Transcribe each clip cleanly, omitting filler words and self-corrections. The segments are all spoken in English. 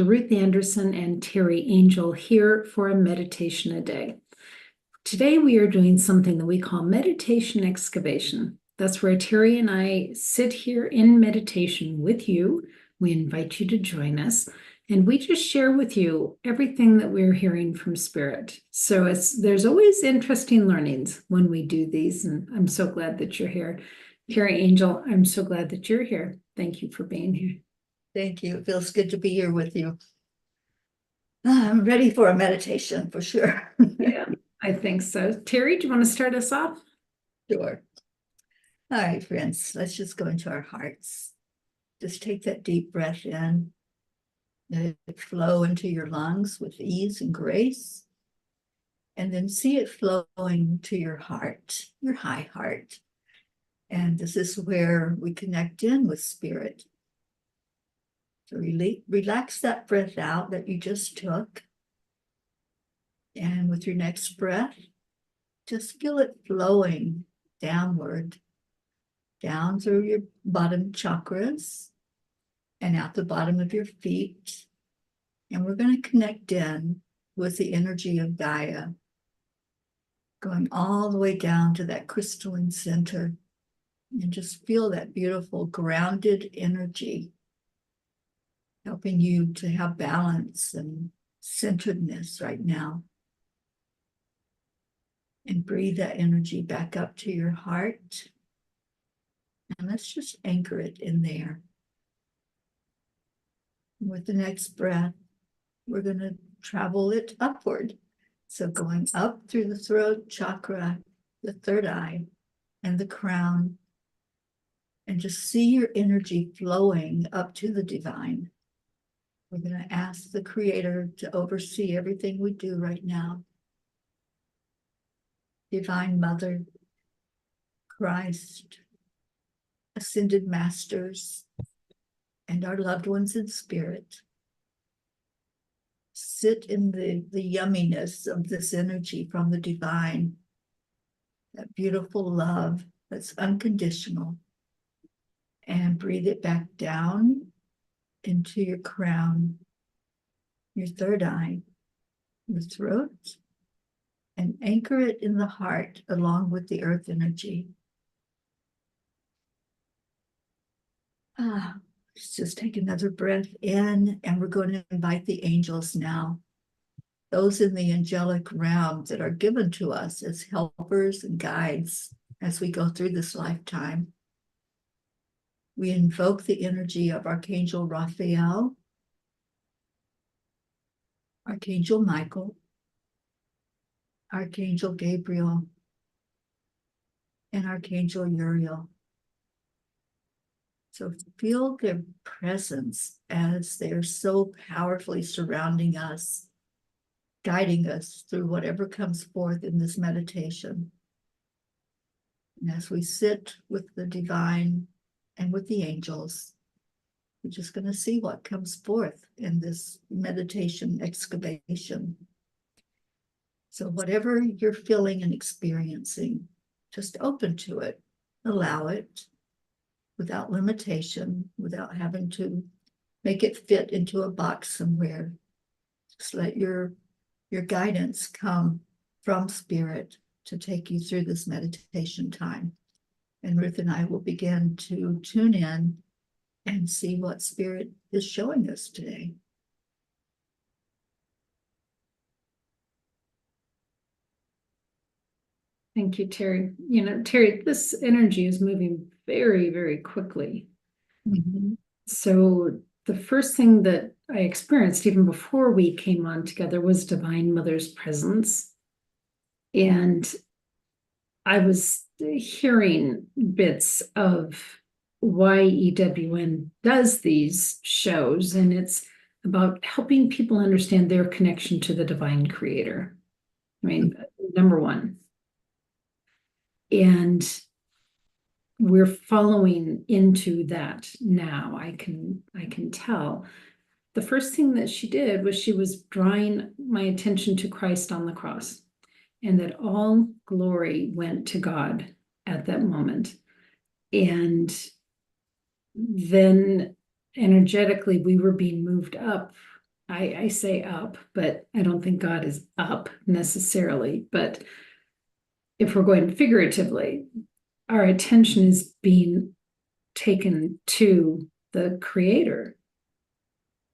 Ruth Anderson and Teri Angel here for a meditation a day. Today we are doing something that we call meditation excavation. That's where Teri and I sit here in meditation with you. We invite you to join us, and we just share with you everything that we're hearing from Spirit. So there's always interesting learnings when we do these, and I'm so glad that you're here. Teri Angel, I'm so glad that you're here. Thank you for being here. Thank you. It feels good to be here with you. I'm ready for a meditation for sure. Yeah, I think so. Teri, do you want to start us off? Sure. All right, friends, let's just go into our hearts. Just take that deep breath in. Let it flow into your lungs with ease and grace. And then see it flowing to your heart, your high heart. And this is where we connect in with Spirit. So relax that breath out that you just took. And with your next breath, just feel it flowing downward, down through your bottom chakras and out the bottom of your feet. And we're going to connect in with the energy of Gaia, going all the way down to that crystalline center. And just feel that beautiful grounded energy, helping you to have balance and centeredness right now. And breathe that energy back up to your heart. And let's just anchor it in there. And with the next breath, we're going to travel it upward. So going up through the throat chakra, the third eye, and the crown. And just see your energy flowing up to the divine. We're going to ask the Creator to oversee everything we do right now. Divine Mother, Christ, Ascended Masters, and our loved ones in spirit. Sit in the yumminess of this energy from the divine, that beautiful love that's unconditional, and breathe it back down into your crown, your third eye, your throat, and anchor it in the heart along with the earth energy. Let's just take another breath in, and we're going to invite the angels now, those in the angelic realm that are given to us as helpers and guides as we go through this lifetime. We invoke the energy of Archangel Raphael, Archangel Michael, Archangel Gabriel, and Archangel Uriel. So feel their presence as they're so powerfully surrounding us, guiding us through whatever comes forth in this meditation. And as we sit with the divine and with the angels, we're just going to see what comes forth in this meditation excavation. So whatever you're feeling and experiencing, just open to it, allow it without limitation, without having to make it fit into a box somewhere. Just let your guidance come from Spirit to take you through this meditation time. And Ruth and I will begin to tune in and see what Spirit is showing us today. Thank you, Teri. Teri, this energy is moving very, very quickly. Mm-hmm. So the first thing that I experienced even before we came on together was Divine Mother's presence. And I was hearing bits of why EWN does these shows, and it's about helping people understand their connection to the divine creator. I mean, number one. And we're following into that now. I can tell. The first thing that she did was she was drawing my attention to Christ on the cross, and that all glory went to God at that moment. And then energetically, we were being moved up I say up, but I don't think God is up necessarily. But if we're going figuratively, our attention is being taken to the Creator.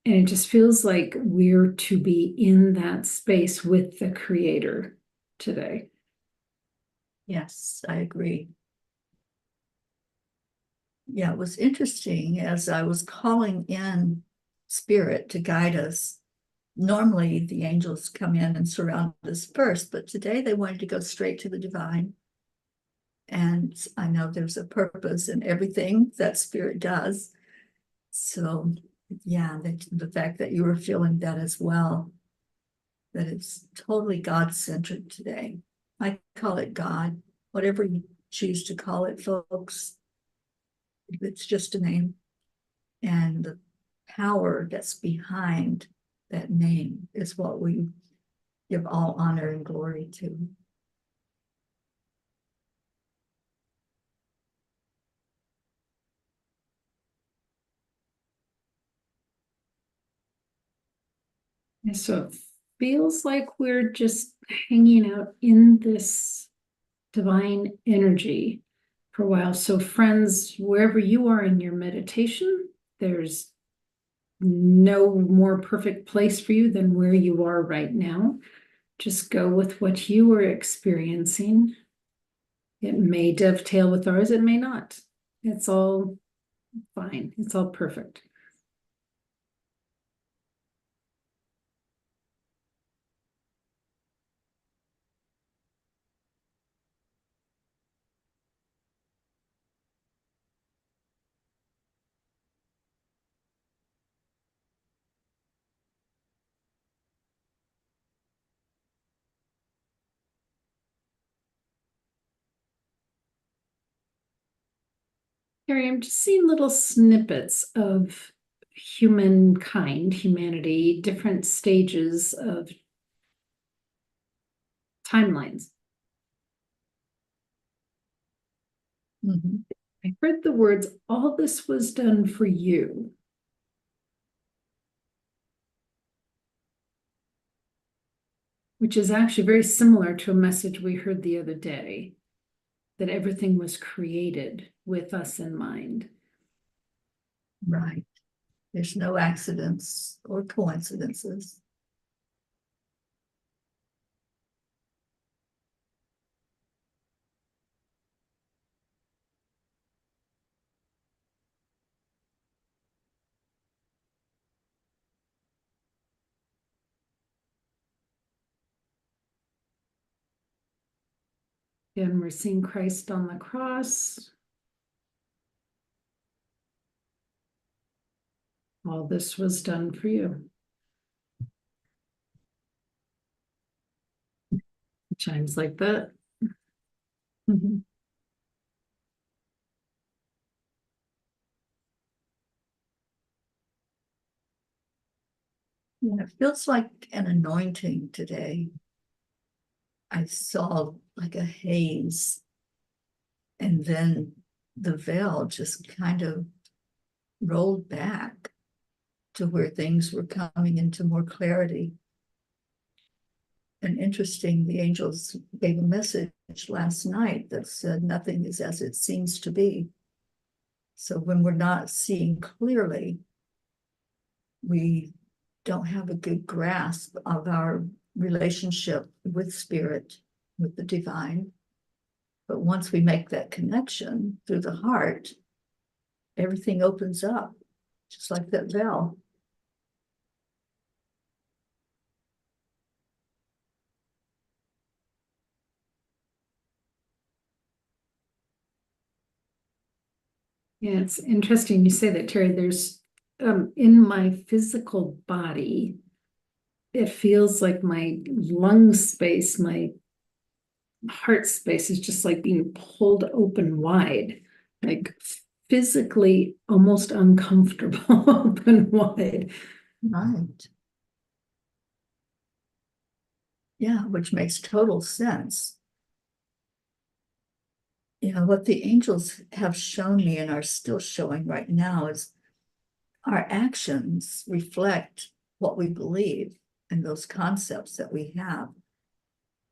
And it just feels like we're to be in that space with the Creator today. Yes, I agree. Yeah, it was interesting as I was calling in spirit to guide us. Normally, the angels come in and surround us first, but today they wanted to go straight to the divine. And I know there's a purpose in everything that spirit does. So, yeah, the fact that you were feeling that as well, that it's totally God-centered today. I call it God, whatever you choose to call it, folks. It's just a name. And the power that's behind that name is what we give all honor and glory to. And so it feels like we're just hanging out in this divine energy for a while. So, friends, wherever you are in your meditation, there's no more perfect place for you than where you are right now. Just go with what you are experiencing. It may dovetail with ours, it may not. It's all fine, it's all perfect. Teri, I'm just seeing little snippets of humankind, humanity, different stages of timelines. Mhm. I heard the words, all this was done for you. Which is actually very similar to a message we heard the other day, that everything was created with us in mind. Right. There's no accidents or coincidences. And we're seeing Christ on the cross. All this was done for you. Chimes like that. Mhm. Yeah, it feels like an anointing today. I saw like a haze, and then the veil just kind of rolled back to where things were coming into more clarity. And interesting, the angels gave a message last night that said nothing is as it seems to be. So when we're not seeing clearly, we don't have a good grasp of our relationship with spirit, with the divine. But once we make that connection through the heart, everything opens up, just like that veil. Yeah, it's interesting you say that, Teri. There's in my physical body, it feels like my lung space, my heart space is just like being pulled open wide, like physically almost uncomfortable open wide. Right. Yeah, which makes total sense. You know, what the angels have shown me and are still showing right now is our actions reflect what we believe and those concepts that we have.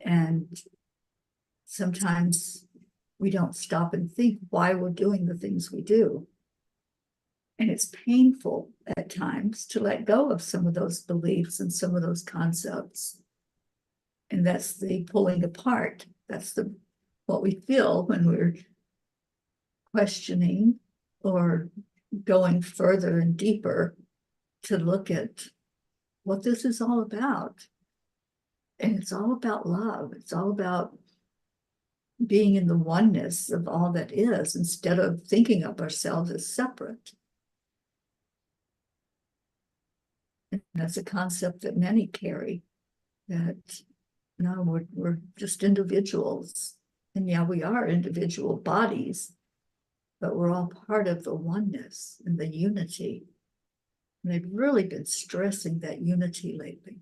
And sometimes we don't stop and think why we're doing the things we do. And it's painful at times to let go of some of those beliefs and some of those concepts. And that's the pulling apart. That's what we feel when we're questioning or going further and deeper to look at what this is all about. And it's all about love. It's all about being in the oneness of all that is, instead of thinking of ourselves as separate. And that's a concept that many carry, that no, we're just individuals. And yeah, we are individual bodies, but we're all part of the oneness and the unity. And they've really been stressing that unity lately.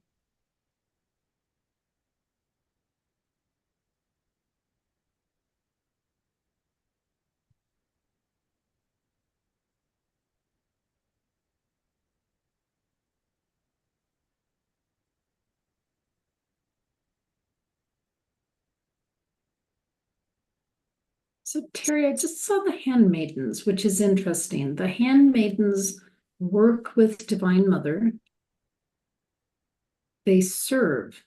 So, Teri, I just saw the handmaidens, which is interesting. The handmaidens work with Divine Mother. They serve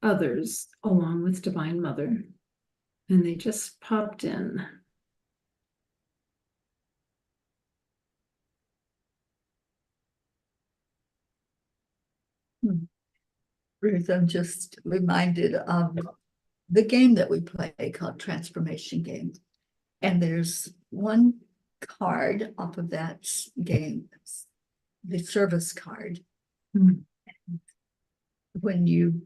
others along with Divine Mother. And they just popped in. Ruth, I'm just reminded of the game that we play called Transformation Game. And there's one card off of that game, the service card. Mm. When you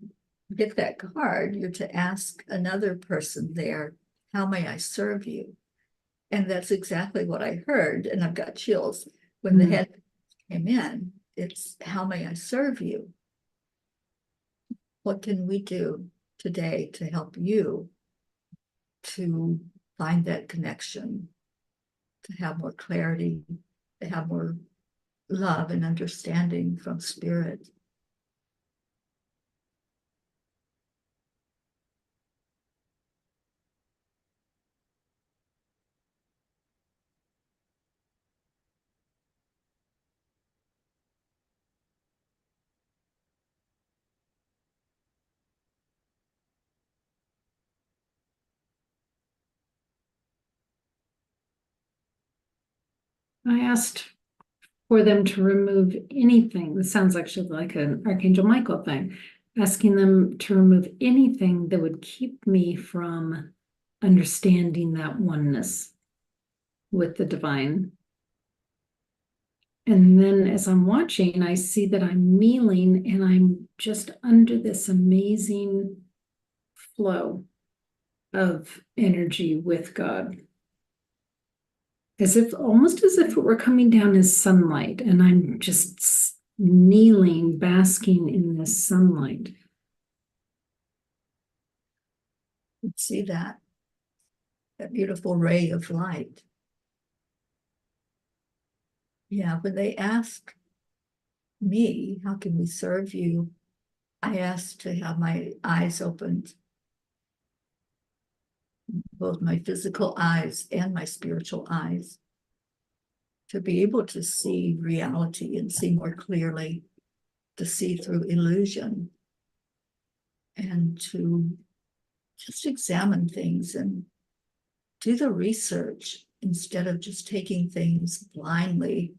get that card, you're to ask another person there, how may I serve you? And that's exactly what I heard. And I've got chills. When the head came in, it's how may I serve you? What can we do today to help you to find that connection, to have more clarity, to have more love and understanding from spirit? I asked for them to remove anything. This sounds actually like an Archangel Michael thing, asking them to remove anything that would keep me from understanding that oneness with the divine. And then as I'm watching, I see that I'm kneeling and I'm just under this amazing flow of energy with God. Almost as if it were coming down as sunlight, and I'm just kneeling, basking in this sunlight. See that beautiful ray of light. Yeah, when they ask me, how can we serve you? I asked to have my eyes opened, both my physical eyes and my spiritual eyes, to be able to see reality and see more clearly, to see through illusion, and to just examine things and do the research instead of just taking things blindly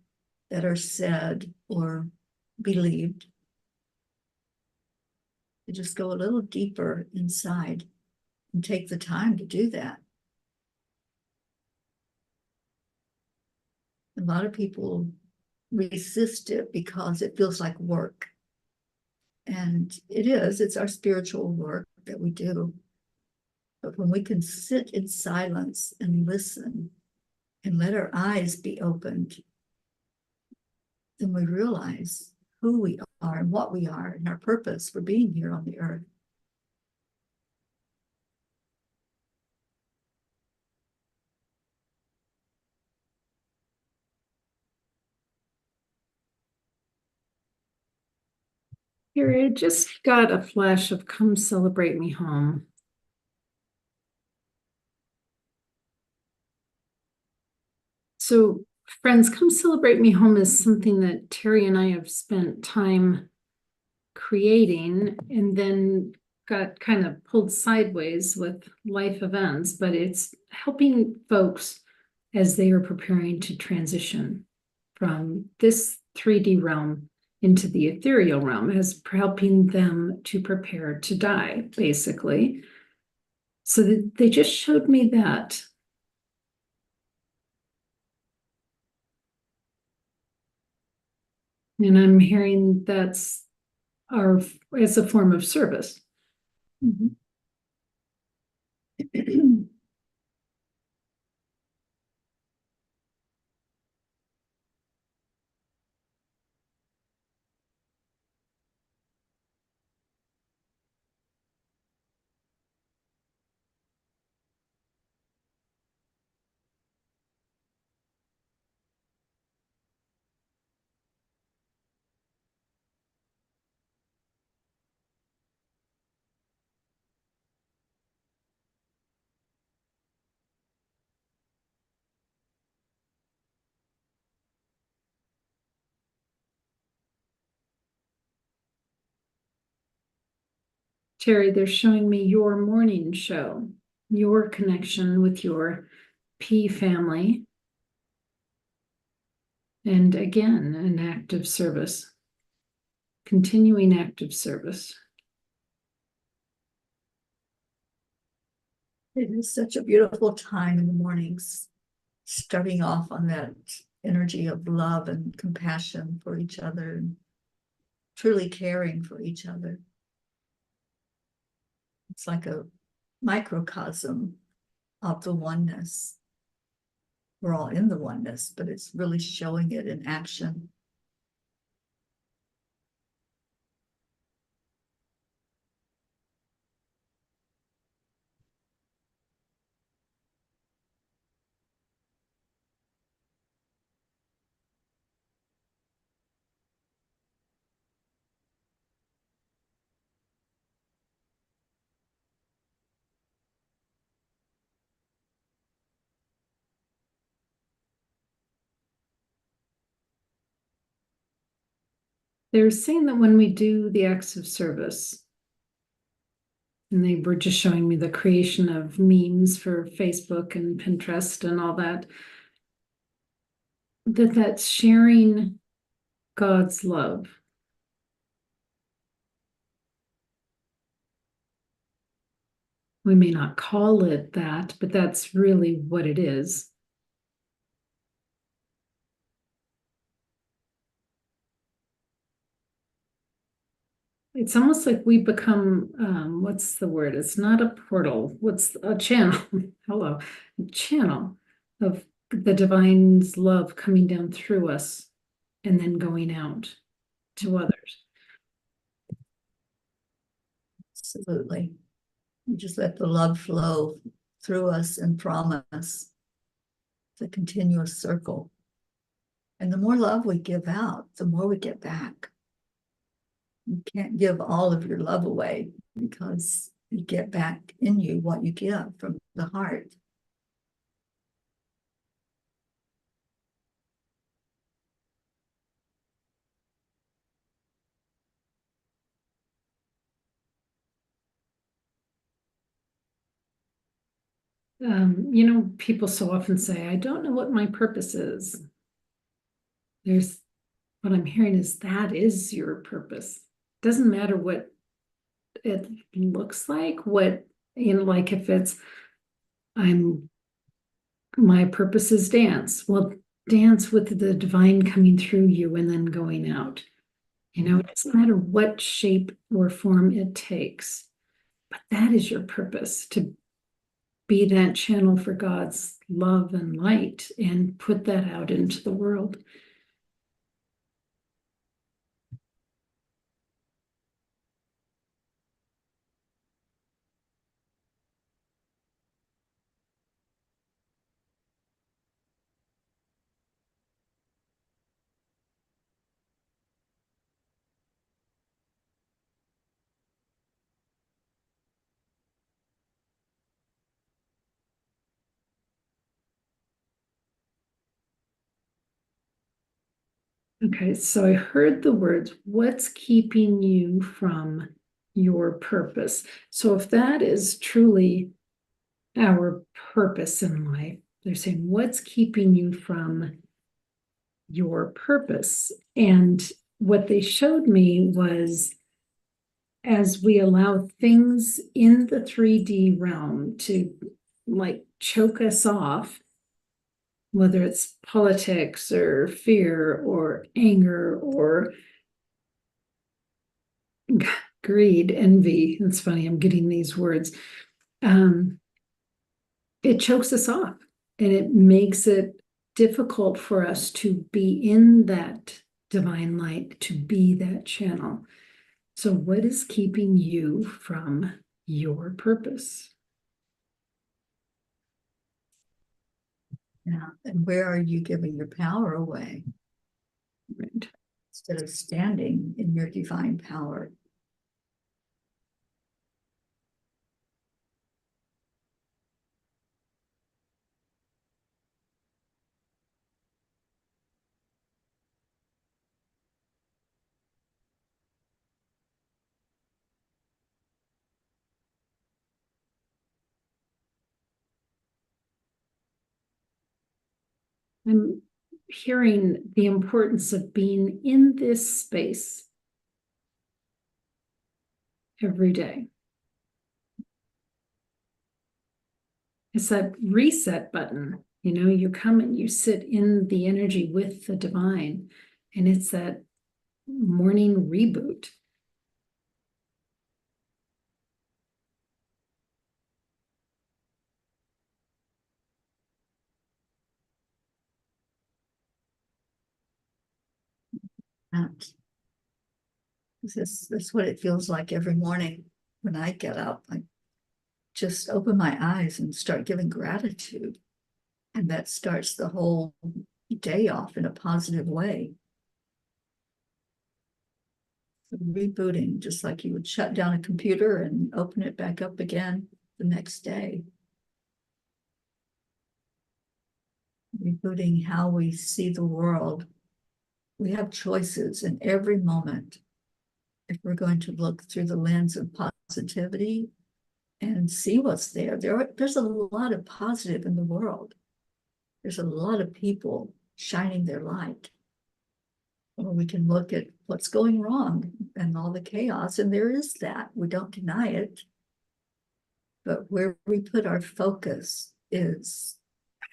that are said or believed. To just go a little deeper inside and take the time to do that. A lot of people resist it because it feels like work. And it is, it's our spiritual work that we do. But when we can sit in silence and listen and let our eyes be opened, then we realize who we are and what we are and our purpose for being here on the earth. Here, I just got a flash of come celebrate me home. So, friends, come celebrate me home is something that Teri and I have spent time creating and then got kind of pulled sideways with life events, but it's helping folks as they are preparing to transition from this 3D realm into the ethereal realm, as helping them to prepare to die, basically. So they just showed me that. And I'm hearing that's our as a form of service. Mhm. Teri, they're showing me your morning show, your connection with your P family. And again, an act of service, continuing act of service. It is such a beautiful time in the mornings, starting off on that energy of love and compassion for each other, and truly caring for each other. It's like a microcosm of the oneness. We're all in the oneness, but it's really showing it in action. They're saying that when we do the acts of service, and they were just showing me the creation of memes for Facebook and Pinterest and all that, that's sharing God's love. We may not call it that, but that's really what it is. It's almost like we become, what's the word? It's not a portal. What's a channel? Hello, a channel of the divine's love coming down through us and then going out to others. Absolutely. You just let the love flow through us and from us. It's a continuous circle. And the more love we give out, the more we get back. You can't give all of your love away because you get back in you what you give from the heart. People so often say, I don't know what my purpose is. There's what I'm hearing is that is your purpose. Doesn't matter what it looks like, like if it's I'm my purpose is dance. Well, dance with the divine coming through you and then going out. It doesn't matter what shape or form it takes, but that is your purpose to be that channel for God's love and light and put that out into the world. Okay, so I heard the words, what's keeping you from your purpose? So if that is truly our purpose in life, they're saying, what's keeping you from your purpose? And what they showed me was as we allow things in the 3D realm to like choke us off, whether it's politics or fear or anger or greed, envy. It's funny, I'm getting these words. Um, it chokes us off and it makes it difficult for us to be in that divine light, to be that channel. So, what is keeping you from your purpose? Yeah. And where are you giving your power away Right. instead of standing in your divine power? I'm hearing the importance of being in this space every day. It's that reset button. You know, you come and you sit in the energy with the divine, and it's that morning reboot. And that's what it feels like every morning when I get up. I just open my eyes and start giving gratitude. And that starts the whole day off in a positive way. So rebooting, just like you would shut down a computer and open it back up again the next day. Rebooting how we see the world. We have choices in every moment. If we're going to look through the lens of positivity and see what's there's a lot of positive in the world. There's a lot of people shining their light. Or we can look at what's going wrong and all the chaos, and there is that. We don't deny it. But where we put our focus is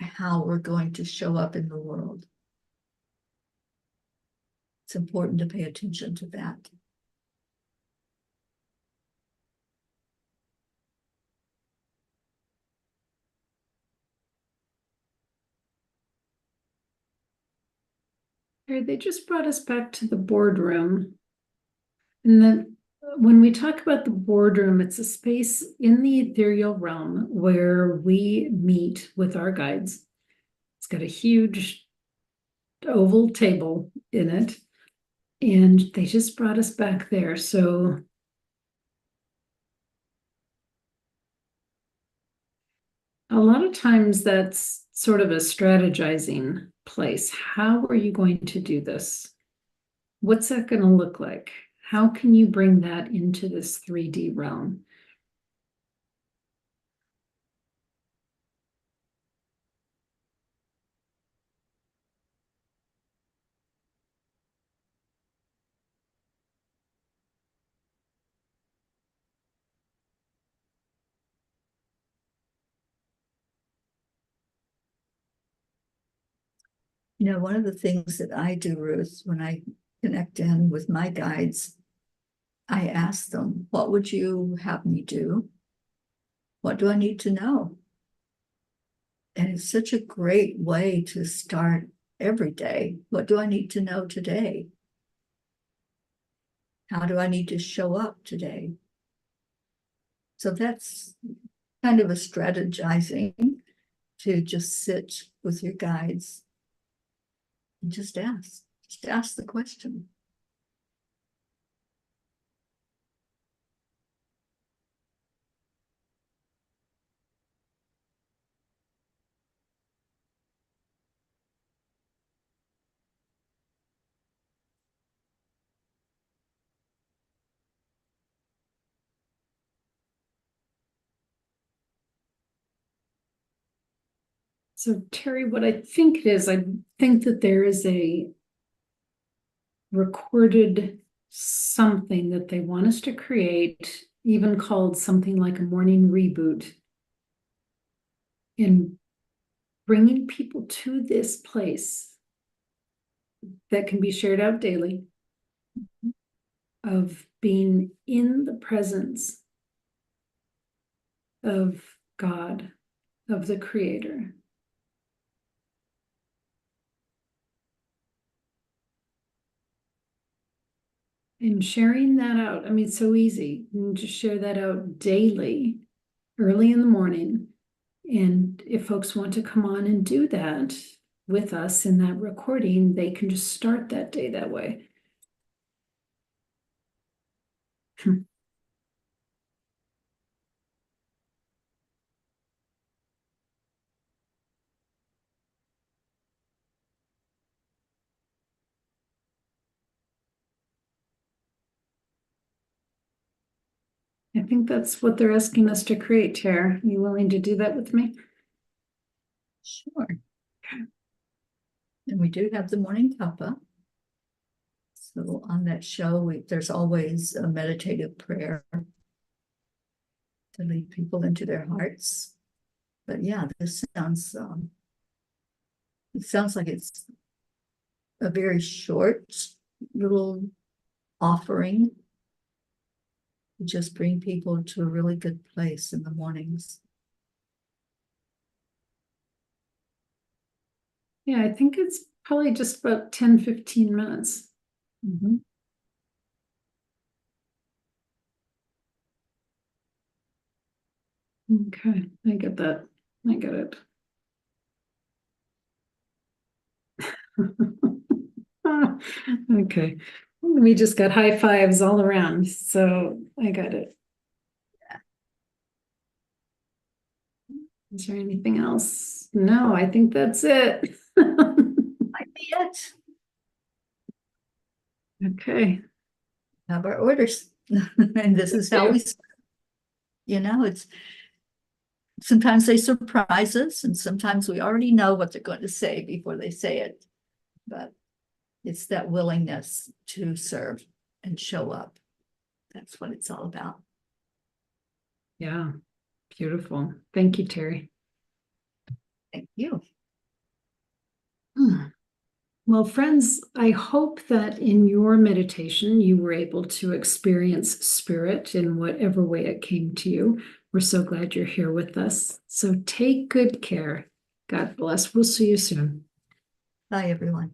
how we're going to show up in the world. It's important to pay attention to that. They just brought us back to the boardroom. And then when we talk about the boardroom, it's a space in the ethereal realm where we meet with our guides. It's got a huge oval table in it, and they just brought us back there. So a lot of times that's sort of a strategizing place. How are you going to do this? What's that going to look like? How can you bring that into this 3D realm? You know, one of the things that I do, Ruth, when I connect in with my guides, I ask them, what would you have me do? What do I need to know? And it's such a great way to start every day. What do I need to know today? How do I need to show up today? So that's kind of a strategizing to just sit with your guides and just ask the question. So Teri, what I think it is, I think that there is a recorded something that they want us to create, even called something like a morning reboot, in bringing people to this place that can be shared out daily of being in the presence of God, of the Creator. And sharing that out, I mean, it's so easy. You can just share that out daily, early in the morning. And if folks want to come on and do that with us in that recording, they can just start that day that way. I think that's what they're asking us to create, Tara. Are you willing to do that with me? Sure. And we do have the morning kappa. So on that show, there's always a meditative prayer to lead people into their hearts. But yeah, this sounds, it sounds like it's a very short little offering to just bring people to a really good place in the mornings. Yeah, I think it's probably just about 10, 15 minutes. Mm-hmm. Okay, I get that. I get it. Okay, we just got high fives all around, so I got it. Is there anything else? No, I think that's it. Might be it. Okay. Have our orders. And this is how we, it's sometimes they surprise us, and sometimes we already know what they're going to say before they say it. But it's that willingness to serve and show up. That's what it's all about. Yeah, beautiful. Thank you, Teri. Thank you. Well, friends, I hope that in your meditation, you were able to experience spirit in whatever way it came to you. We're so glad you're here with us. So take good care. God bless. We'll see you soon. Bye, everyone.